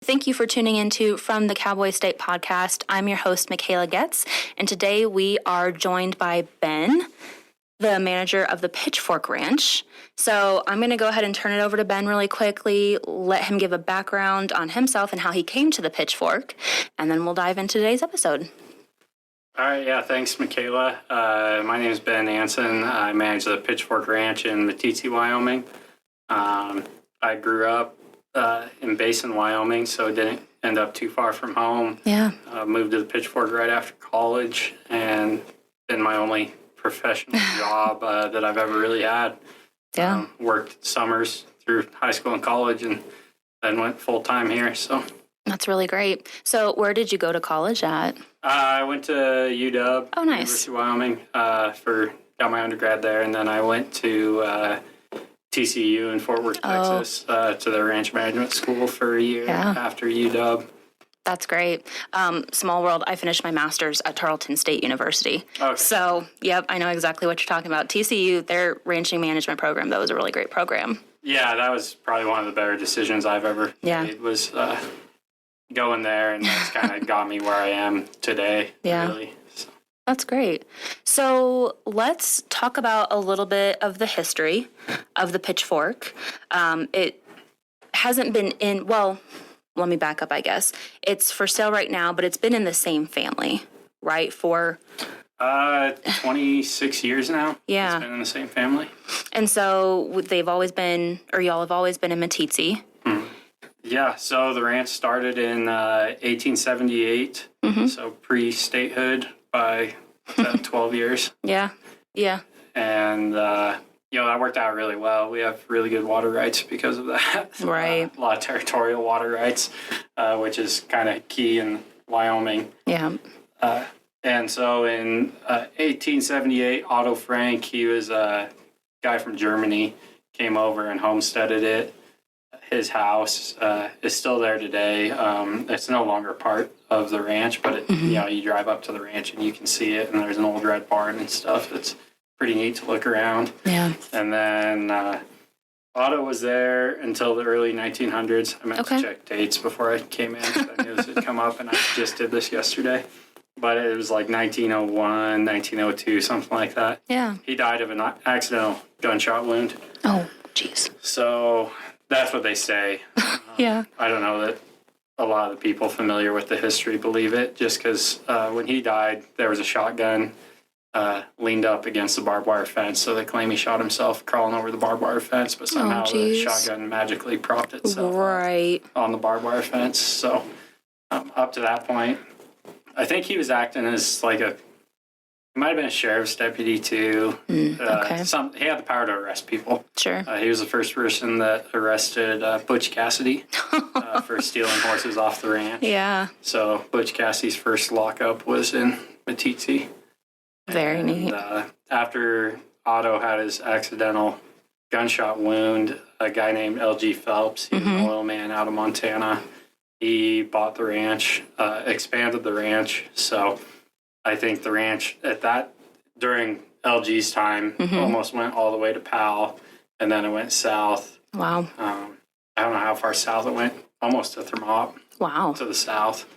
Thank you for tuning into From the Cowboy State podcast. I'm your host, Michaela Getz, and today we are joined by Ben, the manager of the Pitchfork Ranch. So I'm going to go ahead and turn it over to Ben really quickly, let him give a background on himself and how he came to the Pitchfork, and then we'll dive into today's episode. All right, yeah, thanks, Michaela. My name is Ben Anson. I manage the Pitchfork Ranch in Meeteetse, Wyoming. I grew up in Basin, Wyoming, so didn't end up too far from home. Yeah. Moved to the Pitchfork right after college, and been my only professional job that I've ever really had. Yeah. Worked summers through high school and college, and then went full-time here, so. That's really great. So where did you go to college at? I went to UW, Oh, nice. University of Wyoming, got my undergrad there, and then I went to TCU in Fort Worth, Texas, to the ranch management school for a year after UW. That's great. Small world, I finished my master's at Tarleton State University. Okay. So, yep, I know exactly what you're talking about. TCU, their ranching management program, that was a really great program. Yeah, that was probably one of the better decisions I've ever made, was going there, and that's kind of got me where I am today, really. So. That's great. So let's talk about a little bit of the history of the Pitchfork. It hasn't been in, well, let me back up, I guess. It's for sale right now, but it's been in the same family, right? For 26 years now. Yeah. It's been in the same family. And so they've always been, or y'all have always been in Meeteetse. Yeah, so the ranch started in 1878, so pre-statehood by 12 years. Yeah. And, that worked out really well. We have really good water rights because of that. Right. A lot of territorial water rights, which is kind of key in Wyoming. Yeah. And so in 1878, Otto Frank, he was a guy from Germany, came over and homesteaded it. His house is still there today. It's no longer part of the ranch, but you drive up to the ranch and you can see it, and there's an old red barn and stuff. It's pretty neat to look around. Yeah. And then Otto was there until the early 1900s. I meant to check dates before I came in, because I knew this had come up, and I just did this yesterday. But it was like 1901, 1902, something like that. Yeah. He died of an accidental gunshot wound. Oh, jeez. So that's what they say. Yeah. I don't know that a lot of the people familiar with the history believe it, just because when he died, there was a shotgun leaned up against the barbed wire fence. So they claim he shot himself crawling over the barbed wire fence, but somehow the shotgun magically propped itself on the barbed wire fence. So up to that point, I think he was acting as like he might have been a sheriff's deputy too. He had the power to arrest people. Sure. He was the first person that arrested Butch Cassidy for stealing horses off the ranch. Yeah. So Butch Cassidy's first lockup was in Meeteetse. Very neat. After Otto had his accidental gunshot wound, a guy named L.G. Phelps, he was an oil man out of Montana, he bought the ranch, expanded the ranch. So I think the ranch during LG's time almost went all the way to Powell, and then it went south. Wow. I don't know how far south it went, almost to Thermop. Wow. To the south.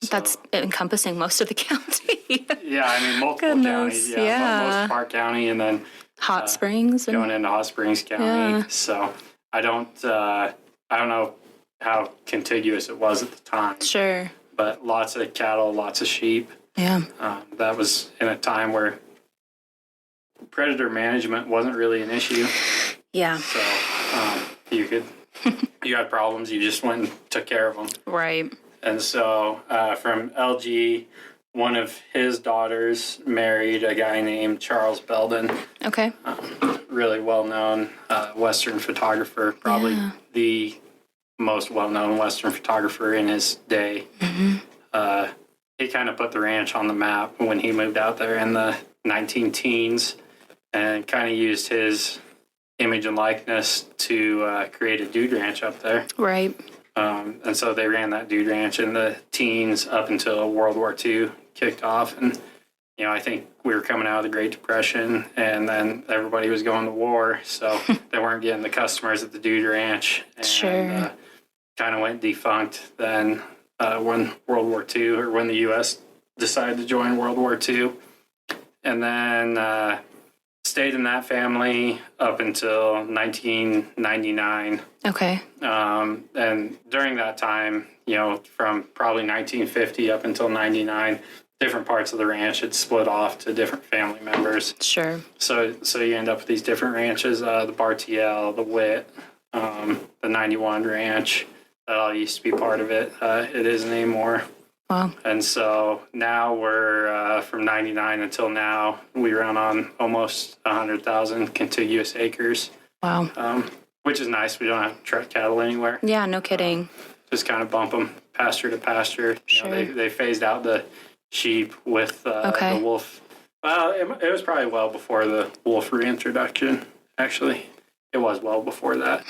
So, that's encompassing most of the county. Yeah, I mean, multiple counties. Yeah. Most Park County, and then Hot Springs. Going into Hot Springs County. Yeah. So I don't know how contiguous it was at the time. Sure. But lots of cattle, lots of sheep. Yeah. That was in a time where predator management wasn't really an issue. Yeah. So you had problems, you just went and took care of them. Right. And so from LG, one of his daughters married a guy named Charles Belden. Okay. Really well-known Western photographer, probably the most well-known Western photographer in his day. He kind of put the ranch on the map when he moved out there in the 19-teens, and kind of used his image and likeness to create a dude ranch up there. Right. And so they ran that dude ranch in the teens up until World War II kicked off. And, I think we were coming out of the Great Depression, and then everybody was going to war, so they weren't getting the customers at the dude ranch. And, sure. kind of went defunct then when World War II, or when the U.S. decided to join World War II. And then stayed in that family up until 1999. Okay. And during that time, from probably 1950 up until 99, different parts of the ranch had split off to different family members. Sure. So you end up with these different ranches, the Bartiel, the Witt, the 91 Ranch. That all used to be part of it. It isn't anymore. Wow. And so now we're, from 99 until now, we run on almost 100,000 contiguous acres. Wow. Which is nice. We don't have to truck cattle anywhere. Yeah, no kidding. Just kind of bump them pasture to pasture. Sure. They phased out the sheep with the wolf. Well, it was probably well before the wolf reintroduction, actually. It was well before that.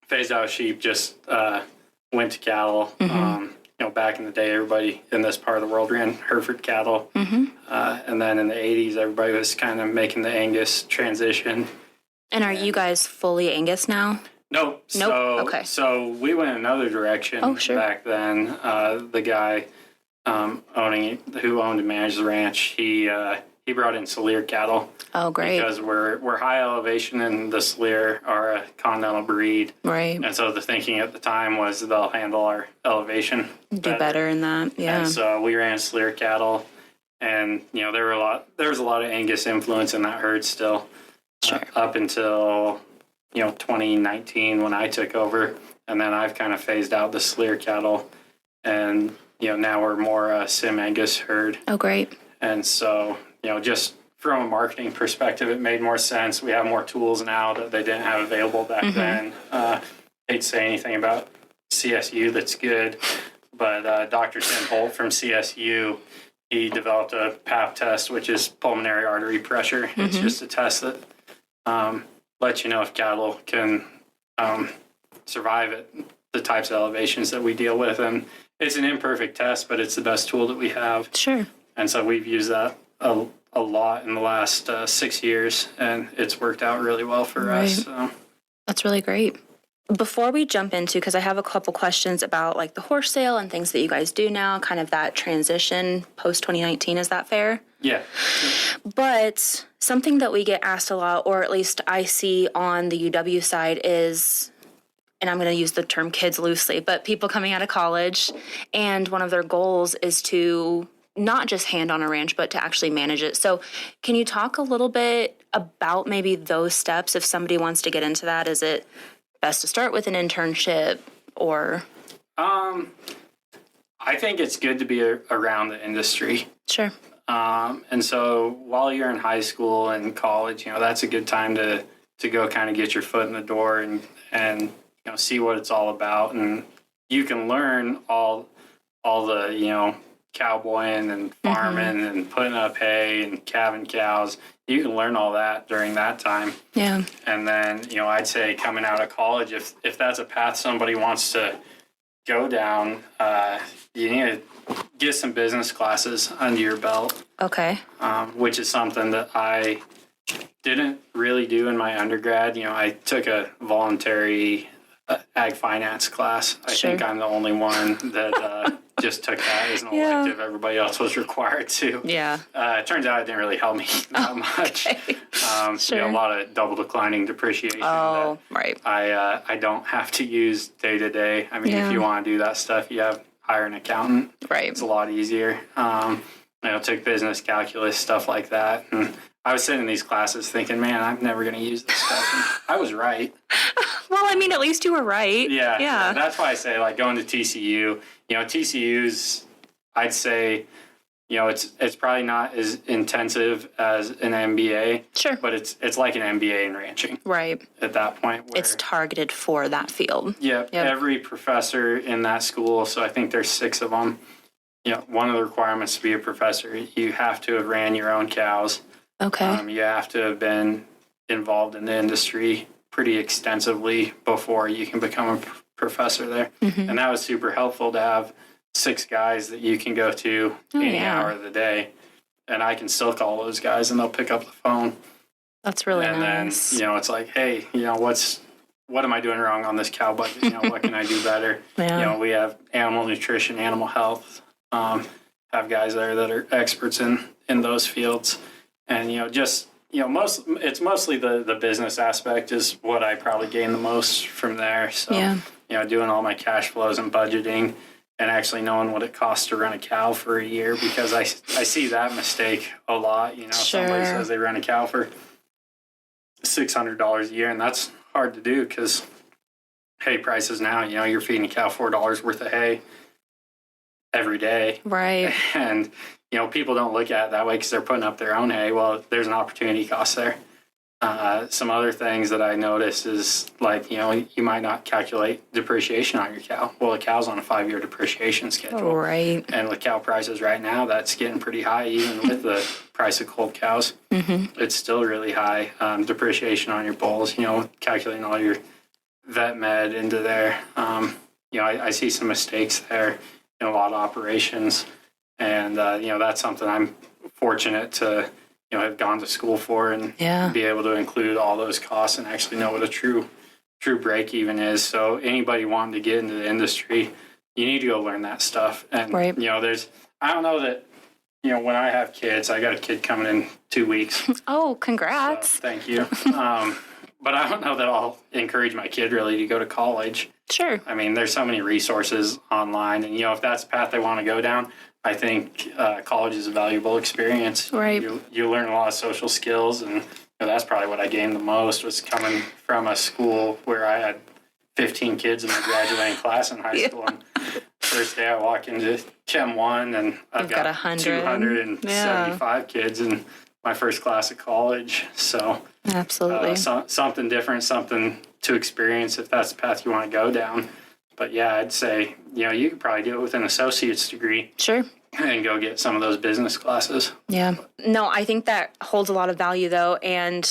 Phased out sheep, just went to cattle. Mm-hmm. Back in the day, everybody in this part of the world ran Hereford cattle. Mm-hmm. And then in the 80s, everybody was kind of making the Angus transition. And are you guys fully Angus now? Nope. Okay. So we went another direction back then. The guy who owned and managed the ranch, he brought in Salier cattle. Oh, great. Because we're high elevation and the Salier are a continental breed. Right. And so the thinking at the time was they'll handle our elevation Do better in that, yeah. And so we ran Salier cattle, and there was a lot of Angus influence in that herd still. Sure. Up until 2019 when I took over, and then I've kind of phased out the Salier cattle, and now we're more a Sim Angus herd. Oh, great. And so just from a marketing perspective, it made more sense. We have more tools now that they didn't have available back then. Hate to say anything about CSU that's good, but Dr. Tim Holt from CSU, he developed a PAP test, which is pulmonary artery pressure. It's just a test that lets you know if cattle can survive at the types of elevations that we deal with. And it's an imperfect test, but it's the best tool that we have. Sure. And so we've used that a lot in the last 6 years, and it's worked out really well for us. So. That's really great. Before we jump into, because I have a couple questions about like the horse sale and things that you guys do now, kind of that transition post 2019, is that fair? Yeah. But something that we get asked a lot, or at least I see on the UW side, is, and I'm going to use the term kids loosely, but people coming out of college, and one of their goals is to not just hand on a ranch, but to actually manage it. So can you talk a little bit about maybe those steps if somebody wants to get into that? Is it best to start with an internship, or? I think it's good to be around the industry. Sure. And so while you're in high school and college, that's a good time to go kind of get your foot in the door and see what it's all about. And you can learn all the, cowboying and farming and putting up hay and calving cows. You can learn all that during that time. Yeah. And then, I'd say coming out of college, if that's a path somebody wants to go down, you need to get some business classes under your belt. Okay. Which is something that I didn't really do in my undergrad. I took a voluntary ag finance class. I think I'm the only one that just took that as an elective. Everybody else was required to. Yeah. It turns out it didn't really help me that much. Sure. A lot of double declining depreciation. Oh, right. I don't have to use day to day. I mean, if you want to do that stuff, you hire an accountant. Right. It's a lot easier. Took business calculus, stuff like that. And I was sitting in these classes thinking, man, I'm never going to use this stuff. And I was right. Well, I mean, at least you were right. Yeah. That's why I say, like, going to TCU, TCU's, I'd say, it's probably not as intensive as an MBA. Sure. But it's like an MBA in ranching. Right. At that point. Where, it's targeted for that field. Yeah. Yep. Every professor in that school, so I think there's 6 of them, one of the requirements to be a professor, you have to have ran your own cows. Okay. You have to have been involved in the industry pretty extensively before you can become a professor there. And that was super helpful to have 6 guys that you can go to any hour of the day. And I can still call those guys and they'll pick up the phone. That's really nice. And then, it's like, hey, what's what am I doing wrong on this cow budget? What can I do better? Yeah. We have animal nutrition, animal health, have guys there that are experts in those fields. And, it's mostly the business aspect is what I probably gain the most from there. So, doing all my cash flows and budgeting and actually knowing what it costs to run a cow for a year, because I see that mistake a lot. Somebody says they run a cow for $600 a year, and that's hard to do because hay prices now, you're feeding a cow $4 worth of hay every day. Right. And, people don't look at it that way because they're putting up their own hay. Well, there's an opportunity cost there. Some other things that I noticed is you might not calculate depreciation on your cow. Well, a cow's on a 5-year depreciation schedule. Right. And with cow prices right now, that's getting pretty high, even with the price of cold cows. Mm-hmm. It's still really high. Depreciation on your bulls, calculating all your vet med into there. I see some mistakes there in a lot of operations. And, that's something I'm fortunate to have gone to school for and be able to include all those costs and actually know what a true break even is. So anybody wanting to get into the industry, you need to go learn that stuff. And, I don't know that, when I have kids, I got a kid coming in 2 weeks. Oh, congrats. So, thank you. But I don't know that I'll encourage my kid really to go to college. Sure. I mean, there's so many resources online, and, if that's the path they want to go down, I think college is a valuable experience. Right. You learn a lot of social skills, and that's probably what I gained the most was coming from a school where I had 15 kids in the graduating class in high school. And first day I walk into Chem 1, and I've got 275 kids in my first class of college. So absolutely, something different, something to experience if that's the path you want to go down. But yeah, I'd say, you could probably do it with an associate's degree. Sure. And go get some of those business classes. Yeah. No, I think that holds a lot of value, though. And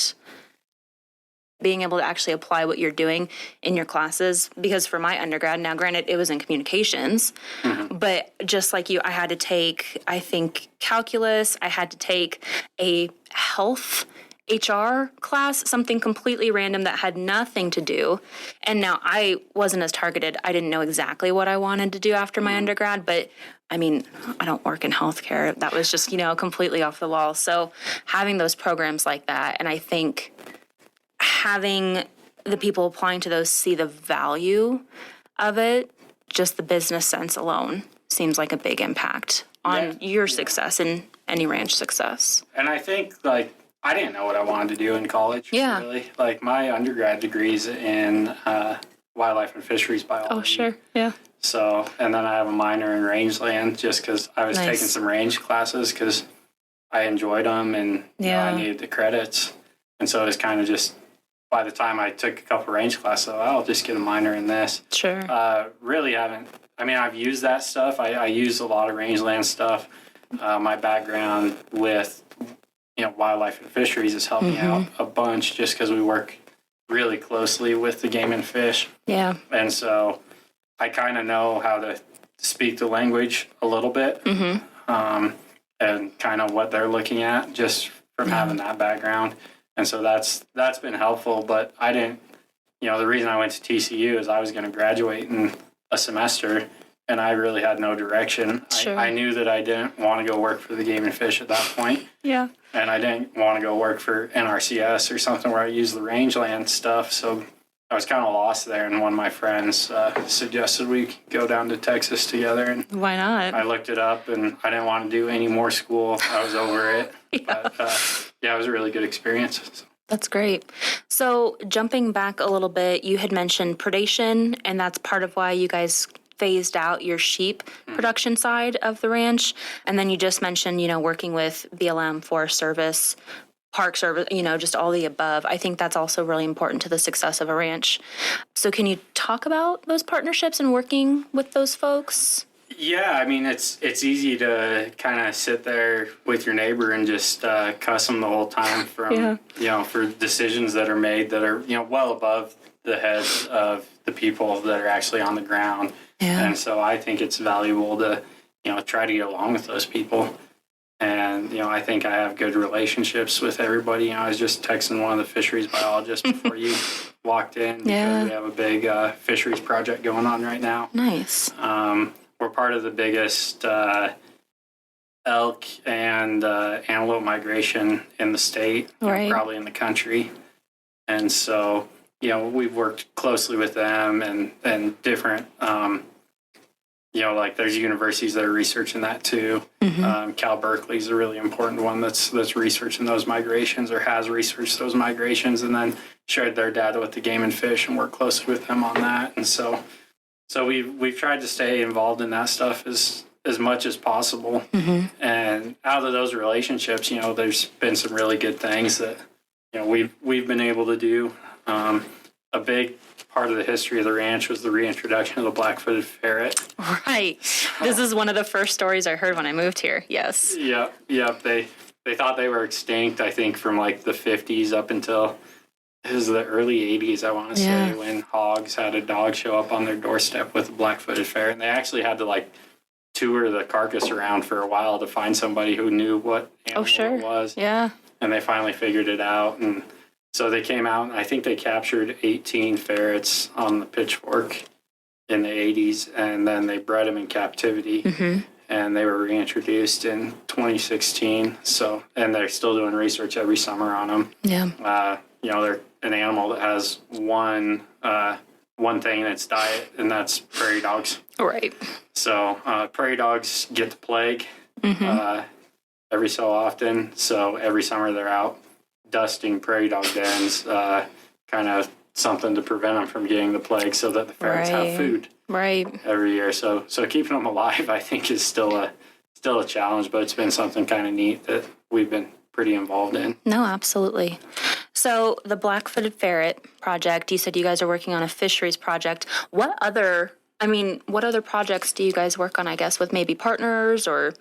being able to actually apply what you're doing in your classes. Because for my undergrad, now granted, it was in communications. Mm-hmm. But just like you, I had to take, I think, calculus. I had to take a health HR class, something completely random that had nothing to do. And now I wasn't as targeted. I didn't know exactly what I wanted to do after my undergrad, but I mean, I don't work in healthcare. That was just, completely off the wall. So having those programs like that, and I think having the people applying to those see the value of it, just the business sense alone seems like a big impact on your success and any ranch success. And I think I didn't know what I wanted to do in college. Yeah. Really. My undergrad degree's in wildlife and fisheries biology. Oh, sure. Yeah. So, and then I have a minor in rangeland just because I was taking some range classes because I enjoyed them and I needed the credits. And so it was kind of just, by the time I took a couple range classes, I'll just get a minor in this. Sure. Really haven't. I mean, I've used that stuff. I use a lot of rangeland stuff. My background with wildlife and fisheries has helped me out a bunch just because we work really closely with the game and fish. Yeah. And so I kind of know how to speak the language a little bit and kind of what they're looking at just from having that background. And so that's been helpful. But I didn't, the reason I went to TCU is I was going to graduate in a semester and I really had no direction. Sure. I knew that I didn't want to go work for the game and fish at that point. Yeah. And I didn't want to go work for NRCS or something where I use the rangeland stuff. So I was kind of lost there. And one of my friends suggested we go down to Texas together. And why not? I looked it up and I didn't want to do any more school. I was over it. But it was a really good experience. So. That's great. So jumping back a little bit, you had mentioned predation, and that's part of why you guys phased out your sheep production side of the ranch. And then you just mentioned, working with BLM, Forest Service, Park Service, just all the above. I think that's also really important to the success of a ranch. So can you talk about those partnerships and working with those folks? Yeah, I mean, it's easy to kind of sit there with your neighbor and just cuss them the whole time from, for decisions that are made that are, well above the heads of the people that are actually on the ground. Yeah. And so I think it's valuable to, try to get along with those people. And, I think I have good relationships with everybody. I was just texting one of the fisheries biologists before you walked in because we have a big fisheries project going on right now. Nice. We're part of the biggest elk and antelope migration in the state, probably in the country. And so, we've worked closely with them and different, like there's universities that are researching that too. Cal Berkeley is a really important one that's researching those migrations or has researched those migrations and then shared their data with the Game and Fish and worked closely with them on that. And so we've tried to stay involved in that stuff as much as possible. And out of those relationships, there's been some really good things that, we've been able to do. A big part of the history of the ranch was the reintroduction of the black-footed ferret. Right. This is one of the first stories I heard when I moved here. Yes. Yeah. They thought they were extinct, I think, from like the 50s up until it was the early 80s, I want to say, when hogs had a dog show up on their doorstep with a black-footed ferret. And they actually had to like tour the carcass around for a while to find somebody who knew what animal it was. Yeah. And they finally figured it out. And so they came out, and I think they captured 18 ferrets on the Pitchfork in the 80s, and then they bred them in captivity, and they were reintroduced in 2016. So, and they're still doing research every summer on them. Yeah. They're an animal that has one thing in its diet, and that's prairie dogs. Right. So prairie dogs get the plague every so often. So every summer they're out dusting prairie dog dens, kind of something to prevent them from getting the plague so that the ferrets have food every year. So keeping them alive, I think, is still a challenge, but it's been something kind of neat that we've been pretty involved in. No, absolutely. So the black-footed ferret project, you said you guys are working on a fisheries project. What other projects do you guys work on, I guess, with maybe partners or?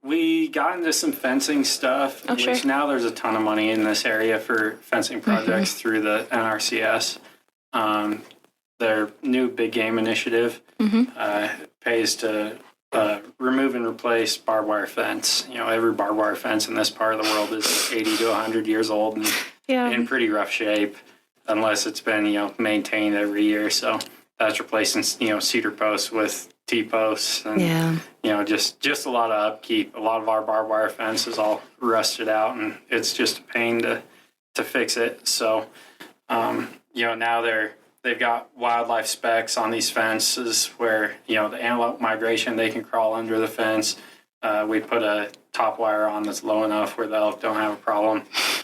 We got into some fencing stuff, which now there's a ton of money in this area for fencing projects through the NRCS. Their new big game initiative pays to remove and replace barbed wire fence. Every barbed wire fence in this part of the world is 80 to 100 years old and in pretty rough shape, unless it's been maintained every year. So that's replacing cedar posts with T-posts and just a lot of upkeep. A lot of our barbed wire fence is all rusted out, and it's just a pain to fix it. So now they've got wildlife specs on these fences where the antelope migration, they can crawl under the fence. We put a top wire on that's low enough where the elk don't have a problem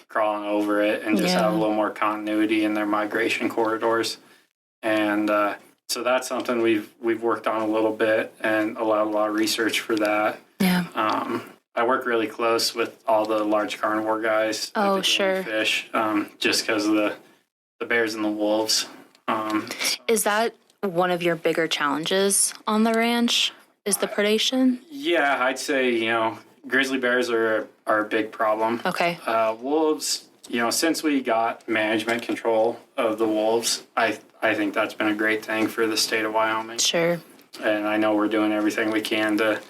crawling over it and just have a little more continuity in their migration corridors. And so that's something we've worked on a little bit and allowed a lot of research for that. Yeah. I work really close with all the large carnivore guys. Oh, sure. Fish, just because of the bears and the wolves. Is that one of your bigger challenges on the ranch? Is the predation? Yeah, I'd say grizzly bears are a big problem. Okay. Wolves. Since we got management control of the wolves, I think that's been a great thing for the state of Wyoming. Sure. And I know we're doing everything we can to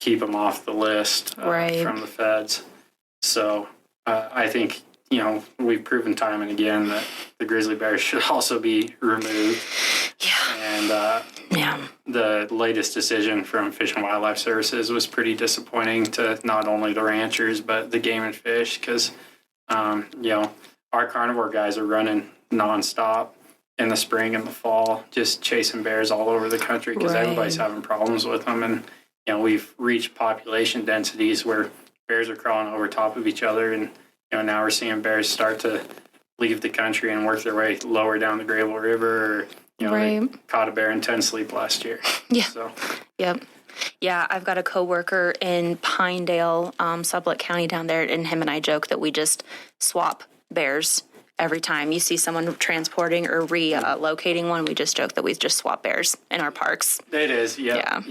keep them off the list from the feds. So I think, we've proven time and again that the grizzly bears should also be removed. Yeah. And the latest decision from Fish and Wildlife Services was pretty disappointing to not only the ranchers, but the Game and Fish, because our carnivore guys are running nonstop in the spring and the fall, just chasing bears all over the country because everybody's having problems with them. And, we've reached population densities where bears are crawling over top of each other. And, now we're seeing bears start to leave the country and work their way lower down the Grable River. Or, they caught a bear in 10 sleep last year. Yeah. So. Yep. Yeah, I've got a coworker in Pinedale, Sublette County down there, and him and I joke that we just swap bears every time you see someone transporting or relocating one. We just joke that we just swap bears in our parks. It is, yeah.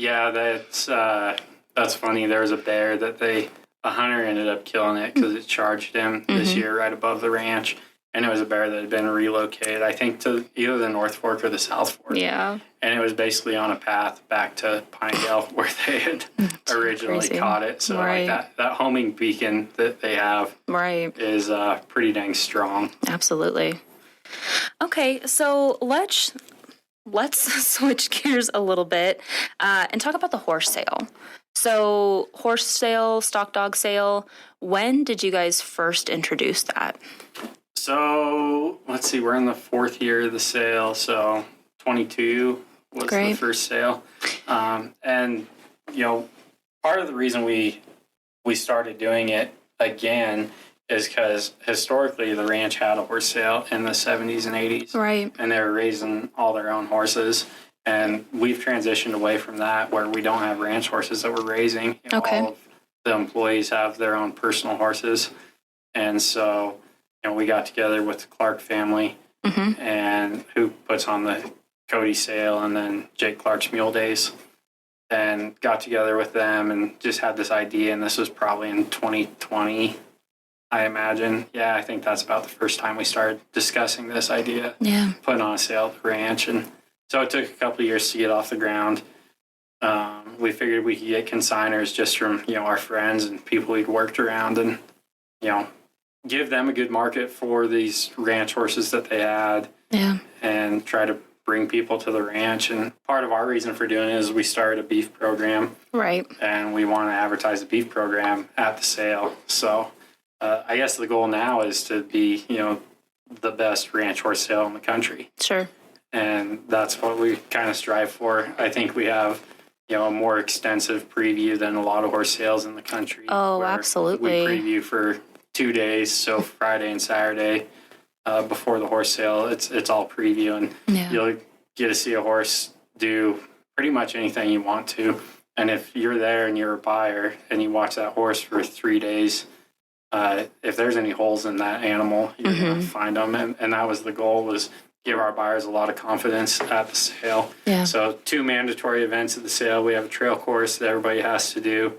That's funny. There was a bear that a hunter ended up killing it because it charged him this year right above the ranch. and it was a bear that had been relocated, I think, to either the North Fork or the South Fork. Yeah. And it was basically on a path back to Pinedale where they had originally caught it. So like that homing beacon that they have is pretty dang strong. Absolutely. Okay, so let's switch gears a little bit and talk about the horse sale. So horse sale, stock dog sale, when did you guys first introduce that? So let's see, we're in the 4th year of the sale. So 22 was the first sale. And, part of the reason we started doing it again is because historically the ranch had a horse sale in the 70s and 80s. Right. And they were raising all their own horses. And we've transitioned away from that where we don't have ranch horses that we're raising. All of the employees have their own personal horses. And so, we got together with the Clark family and who puts on the Cody sale and then Jake Clark's Mule Days, and got together with them and just had this idea. And this was probably in 2020, I imagine. Yeah, I think that's about the first time we started discussing this idea, putting on a sale at the ranch. And so it took a couple of years to get off the ground. We figured we could get consigners just from, our friends and people we'd worked around and, give them a good market for these ranch horses that they had and try to bring people to the ranch. And part of our reason for doing it is we started a beef program. Right. And we want to advertise the beef program at the sale. So I guess the goal now is to be, the best ranch horse sale in the country. Sure. And that's what we kind of strive for. I think we have, a more extensive preview than a lot of horse sales in the country. Oh, absolutely. We preview for 2 days, so Friday and Saturday before the horse sale. It's all preview, and you'll get to see a horse do pretty much anything you want to. And if you're there and you're a buyer and you watch that horse for 3 days, if there's any holes in that animal, you're going to find them. And that was the goal, was give our buyers a lot of confidence at the sale. Yeah. So 2 mandatory events at the sale. We have a trail course that everybody has to do,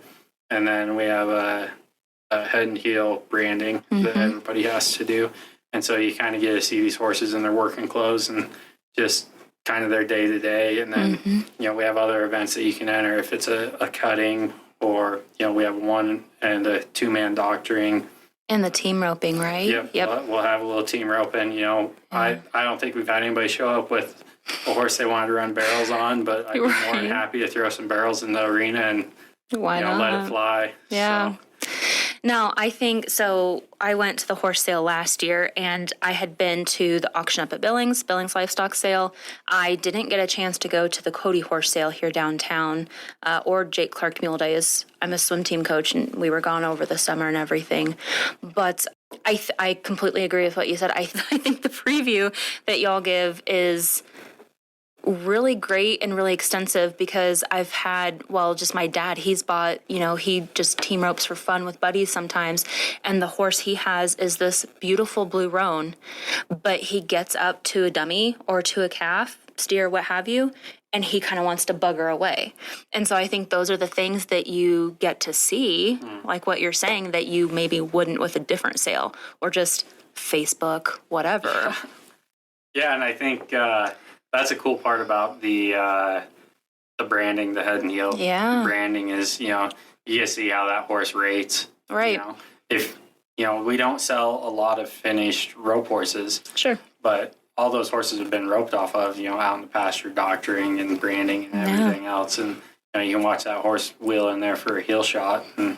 and then we have a head and heel branding that everybody has to do. And so you kind of get to see these horses in their working clothes and just kind of their day to day. And then, we have other events that you can enter if it's a cutting, or, we have 1 and a 2-man doctoring. And the team roping, right? Yep. We'll have a little team roping. I don't think we've had anybody show up with a horse they wanted to run barrels on, but I'd be more than happy to throw some barrels in the arena and Why not? Let it fly. Yeah. So. No, I think so. I went to the horse sale last year, and I had been to the auction up at Billings Livestock Sale. I didn't get a chance to go to the Cody horse sale here downtown, or Jake Clark Mule Days. I'm a swim team coach, and we were gone over the summer and everything. But I completely agree with what you said. I think the preview that y'all give is really great and really extensive, because I've had, just my dad, he's bought, he just team ropes for fun with buddies sometimes. And the horse he has is this beautiful blue roan, but he gets up to a dummy or to a calf, steer, what have you, and he kind of wants to bugger away. And so I think those are the things that you get to see, like what you're saying, that you maybe wouldn't with a different sale or just Facebook, whatever. Yeah. And I think, that's a cool part about the branding, the head and heel branding is, you get to see how that horse rates. Right. If, we don't sell a lot of finished rope horses. Sure. But all those horses have been roped off of, out in the pasture, doctoring and branding and everything else. And, you can watch that horse wheel in there for a heel shot. And,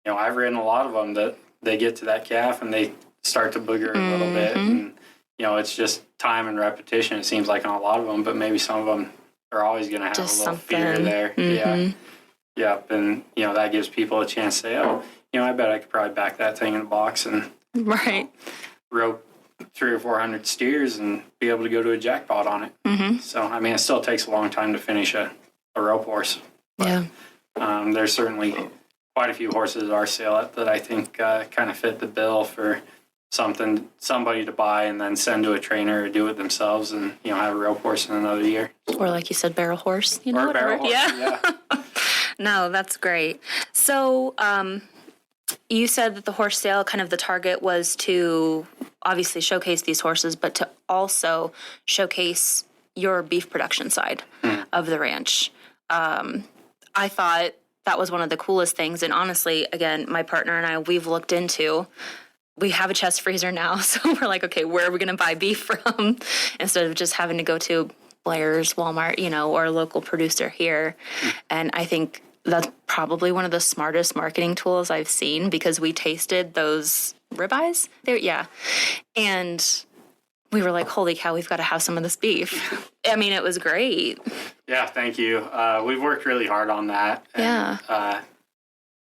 I've ridden a lot of them that they get to that calf and they start to booger a little bit. And, it's just time and repetition, it seems like, on a lot of them, but maybe some of them are always going to have just a little fear there. Yeah. Yep. And, that gives people a chance to say, I bet I could probably back that thing in a box and rope 300 or 400 steers and be able to go to a jackpot on it. So, it still takes a long time to finish a rope horse. But, there's certainly quite a few horses at our sale that I think kind of fit the bill for somebody to buy and then send to a trainer or do it themselves and, have a rope horse in another year. Or like you said, barrel horse. Or barrel horse, yeah. No, that's great. So you said that the horse sale, kind of the target was to obviously showcase these horses, but to also showcase your beef production side of the ranch. I thought that was one of the coolest things. And honestly, again, my partner and I, we have a chest freezer now. So we're like, okay, where are we going to buy beef from? Instead of just having to go to Blair's, Walmart, or a local producer here. And I think that's probably one of the smartest marketing tools I've seen, because we tasted those ribeyes. And we were like, holy cow, we've got to have some of this beef. I mean, it was great. Yeah, thank you. We've worked really hard on that. And,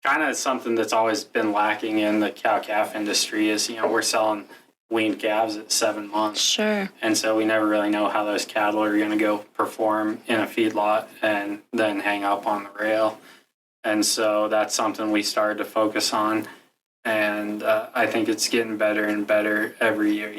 kind of something that's always been lacking in the cow-calf industry is, we're selling weaned calves at 7 months. Sure. And so we never really know how those cattle are going to go perform in a feedlot and then hang up on the rail. And so that's something we started to focus on. And I think it's getting better and better every year.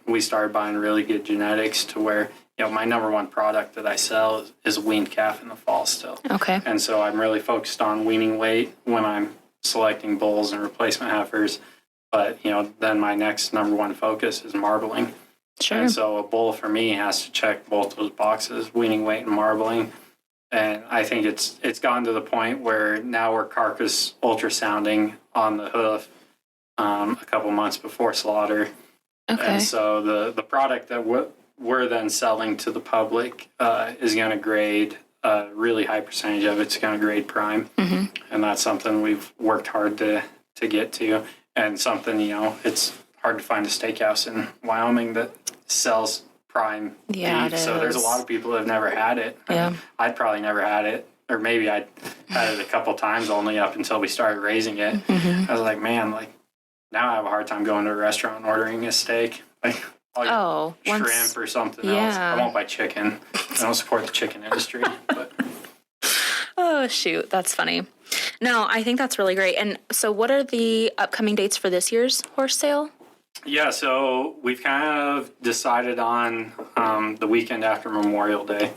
We started buying really good genetics to where, my number one product that I sell is a weaned calf in the fall still. Okay. And so I'm really focused on weaning weight when I'm selecting bulls and replacement heifers. But, then my next number one focus is marbling. Sure. And so a bull for me has to check both those boxes, weaning weight and marbling. And I think it's gotten to the point where now we're carcass ultrasounding on the hoof a couple months before slaughter. Okay. And so the product that we're then selling to the public is going to grade a really high percentage of it's going to grade prime. Mm-hmm. And that's something we've worked hard to get to. And something, it's hard to find a steakhouse in Wyoming that sells prime beef. So there's a lot of people that have never had it. Yeah. I'd probably never had it. Or maybe I'd had it a couple times only up until we started raising it. Mm-hmm. I was like, man, now I have a hard time going to a restaurant and ordering a steak. Shrimp or something else. I won't buy chicken. I don't support the chicken industry. But oh, shoot. That's funny. No, I think that's really great. And so what are the upcoming dates for this year's horse sale? Yeah, so we've kind of decided on the weekend after Memorial Day.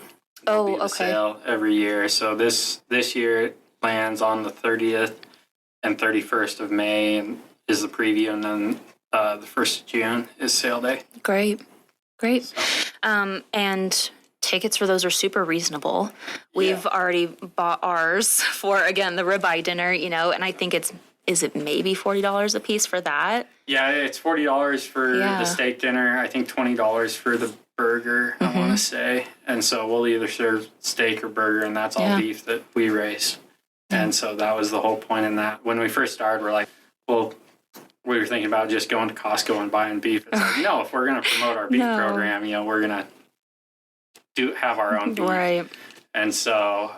Will be the sale every year. So this year it lands on the 30th and 31st of May and is the preview, and then the 1st of June is sale day. Great. So. And tickets for those are super reasonable. We've already bought ours for, again, the ribeye dinner, and I think is it maybe $40 a piece for that? Yeah, it's $40 for the steak dinner. I think $20 for the burger, I want to say. And so we'll either serve steak or burger, and that's all beef that we raise. And so that was the whole point in that. When we first started, we're like, well, we were thinking about just going to Costco and buying beef. It's like, no, if we're going to promote our beef program, we're going to have our own beef. Right. And so,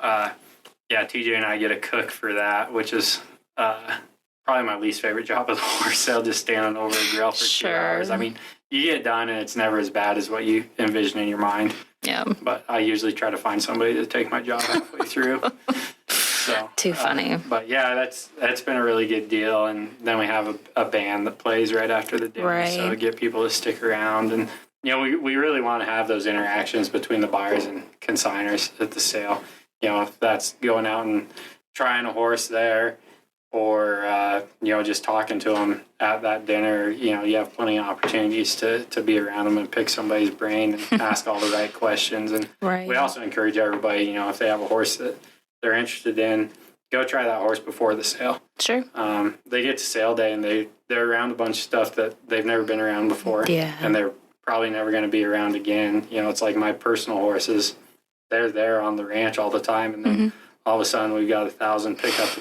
TJ and I get a cook for that, which is probably my least favorite job of the horse sale, just standing over a grill for 2 hours. I mean, you get done and it's never as bad as what you envision in your mind. Yeah. But I usually try to find somebody to take my job halfway through. So too funny. But yeah, that's been a really good deal. And then we have a band that plays right after the dinner, so to get people to stick around. And we really want to have those interactions between the buyers and consigners at the sale. If that's going out and trying a horse there, or just talking to them at that dinner, you have plenty of opportunities to be around them and pick somebody's brain and ask all the right questions. And we also encourage everybody, if they have a horse that they're interested in, go try that horse before the sale. Sure. They get to sale day and they're around a bunch of stuff that they've never been around before. Yeah. And they're probably never going to be around again. It's like my personal horses, they're there on the ranch all the time, and then all of a sudden we've got 1,000 pickups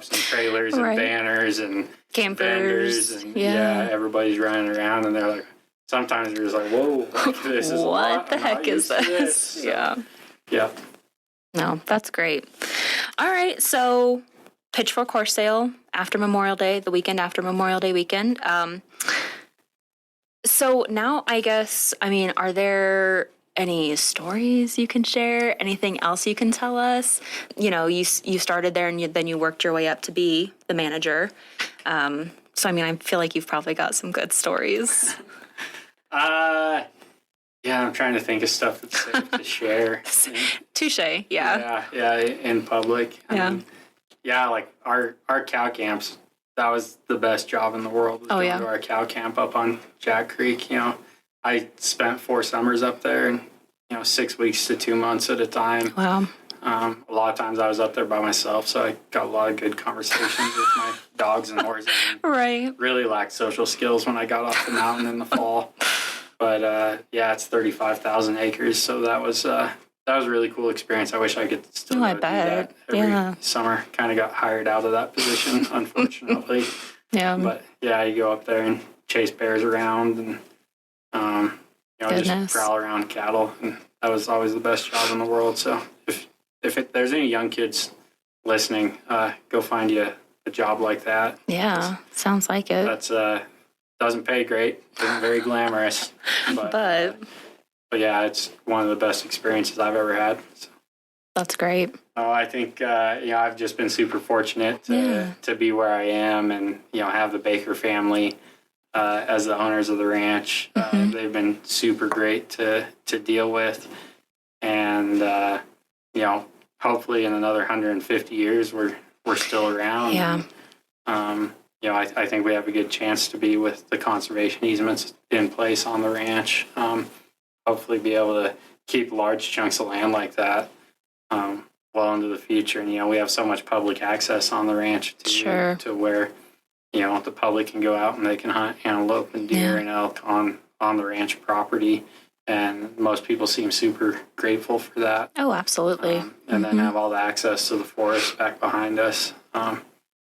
and trailers and banners and campers vendors, and everybody's running around, and they're like, sometimes you're just like, whoa, this is what the heck is this? So, yeah. No, that's great. All right, so Pitchfork horse sale after Memorial Day, the weekend after Memorial Day weekend. So now I guess, are there any stories you can share? Anything else you can tell us? You started there and then you worked your way up to be the manager. So, I feel like you've probably got some good stories. Yeah, I'm trying to think of stuff that's safe to share. Touche, yeah. Yeah, in public. I mean, like our cow camps, that was the best job in the world, was going to our cow camp up on Jack Creek. I spent 4 summers up there, and 6 weeks to 2 months at a time. Wow. A lot of times I was up there by myself, so I got a lot of good conversations with my dogs and horses. Right. Really lacked social skills when I got off the mountain in the fall. But it's 35,000 acres, so that was a really cool experience. I wish I could still do that every summer. Kind of got hired out of that position, unfortunately. Yeah. But you go up there and chase bears around and just prowl around cattle, and that was always the best job in the world. So if there's any young kids listening, go find you a job like that. Yeah, sounds like it. That's doesn't pay great, isn't very glamorous, but it's one of the best experiences I've ever had. So. That's great. Oh, I think I've just been super fortunate to be where I am, and have the Baker family as the owners of the ranch. They've been super great to deal with, and hopefully in another 150 years we're still around. Yeah. And, I think we have a good chance to be with the conservation easements in place on the ranch. Hopefully be able to keep large chunks of land like that well into the future. And, we have so much public access on the ranch to where, the public can go out and they can hunt antelope and deer and elk on the ranch property. And most people seem super grateful for that. Oh, absolutely. And then have all the access to the forest back behind us.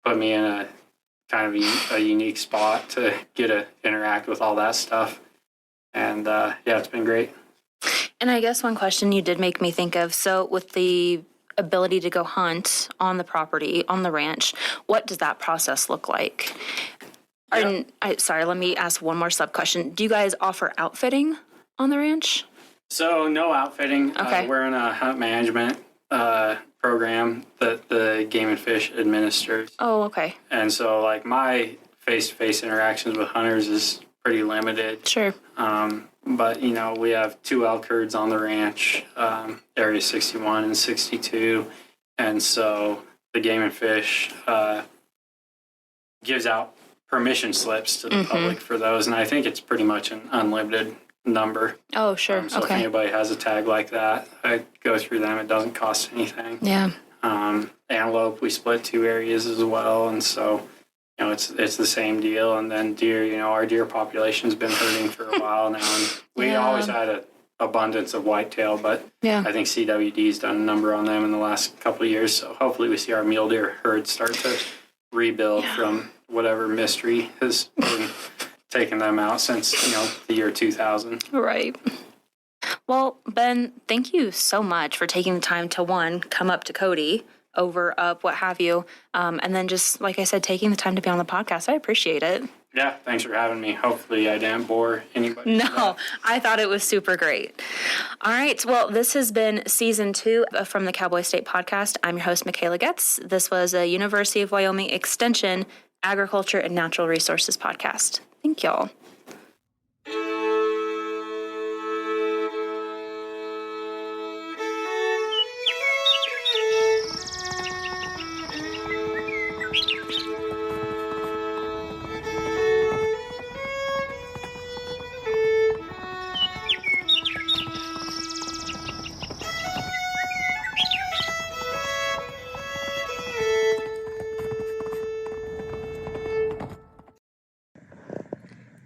Put me in a kind of a unique spot to get to interact with all that stuff. And it's been great. And I guess one question you did make me think of, so with the ability to go hunt on the property, on the ranch, what does that process look like? Yeah. Sorry, let me ask one more sub-question. Do you guys offer outfitting on the ranch? So no outfitting. Okay. We're in a hunt management program that the Game and Fish administers. Oh, okay. And so my face-to-face interactions with hunters is pretty limited. Sure. But, we have 2 elk herds on the ranch, Area 61 and 62. And so the Game and Fish gives out permission slips to the public for those. And I think it's pretty much an unlimited number. Oh, sure. So if anybody has a tag like that, I go through them. It doesn't cost anything. Yeah. Antelope, we split 2 areas as well. And so, it's the same deal. And then deer, our deer population's been hurting for a while now. And we always had an abundance of whitetail, but I think CWD's done a number on them in the last couple of years. So hopefully we see our mule deer herd start to rebuild from whatever mystery has been taking them out since, the year 2000. Right. Well, Ben, thank you so much for taking the time to, one, come up to Cody, over, up, what have you, and then just, like I said, taking the time to be on the podcast. I appreciate it. Yeah, thanks for having me. Hopefully I didn't bore anybody. No, I thought it was super great. All right, well, this has been Season 2 from the Cowboy State Podcast. I'm your host, Michaela Getz. This was a University of Wyoming Extension Agriculture and Natural Resources podcast. Thank y'all.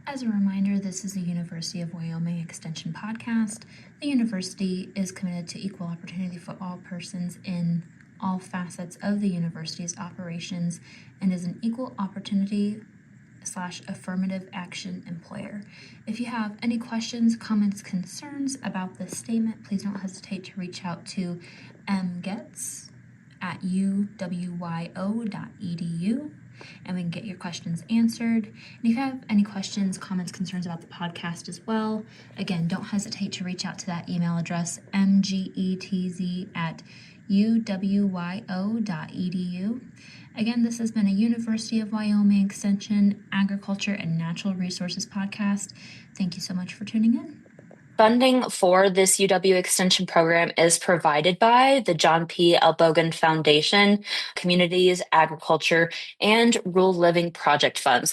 As a reminder, this is a University of Wyoming Extension podcast. The university is committed to equal opportunity for all persons in all facets of the university's operations and is an equal opportunity / affirmative action employer. If you have any questions, comments, concerns about this statement, please don't hesitate to reach out to mgetz@uwyo.edu. and we can get your questions answered. And if you have any questions, comments, concerns about the podcast as well, again, don't hesitate to reach out to that email address, mgetz@uwyo.edu. Again, this has been a University of Wyoming Extension Agriculture and Natural Resources podcast. Thank you so much for tuning in. Funding for this UW Extension program is provided by the John P. Elbogen Foundation, Communities, Agriculture, and Rural Living Project Funds.